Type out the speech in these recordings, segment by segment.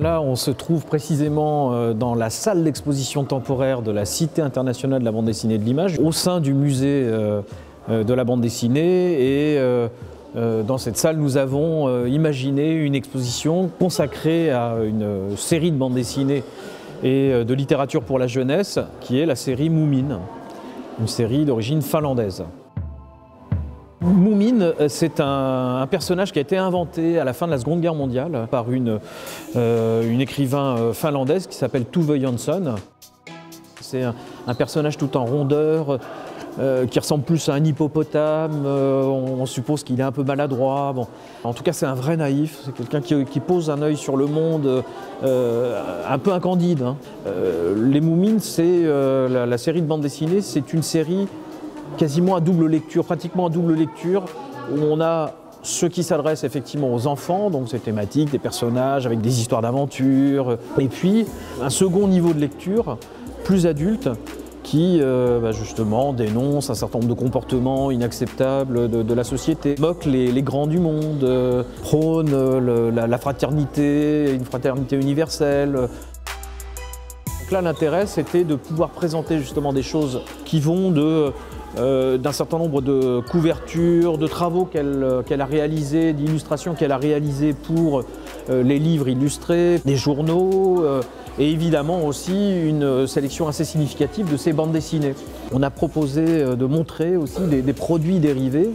Là, on se trouve précisément dans la salle d'exposition temporaire de la Cité internationale de la bande dessinée et de l'image, au sein du musée de la bande dessinée. Et dans cette salle, nous avons imaginé une exposition consacrée à une série de bandes dessinées et de littérature pour la jeunesse, qui est la série Moomin, une série d'origine finlandaise. Moomin, c'est un personnage qui a été inventé à la fin de la Seconde Guerre mondiale par une écrivain finlandaise qui s'appelle Tove Jansson. C'est un personnage tout en rondeur, qui ressemble plus à un hippopotame. On suppose qu'il est un peu maladroit. Bon. En tout cas, c'est un vrai naïf. C'est quelqu'un qui pose un œil sur le monde un peu incandide. Hein. Les Moomins, c'est la série de bande dessinée, c'est une série quasiment à double lecture, pratiquement à double lecture, où on a ceux qui s'adressent effectivement aux enfants, donc c'est thématique, des personnages avec des histoires d'aventure, et puis un second niveau de lecture, plus adulte, qui justement dénonce un certain nombre de comportements inacceptables de la société, moque les grands du monde, prône la fraternité, une fraternité universelle. Donc là, l'intérêt, c'était de pouvoir présenter justement des choses qui vont d'un certain nombre de couvertures, de travaux qu'elle a réalisés, d'illustrations qu'elle a réalisées pour les livres illustrés, des journaux, et évidemment aussi une sélection assez significative de ses bandes dessinées. On a proposé de montrer aussi des produits dérivés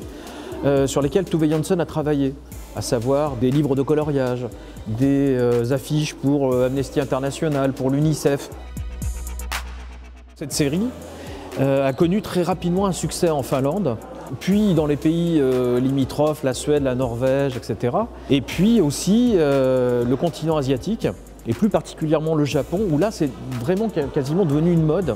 sur lesquels Tove Jansson a travaillé, à savoir des livres de coloriage, des affiches pour Amnesty International, pour l'UNICEF. Cette série a connu très rapidement un succès en Finlande, puis dans les pays limitrophes, la Suède, la Norvège, etc. Et puis aussi le continent asiatique, et plus particulièrement le Japon, où là c'est vraiment quasiment devenu une mode.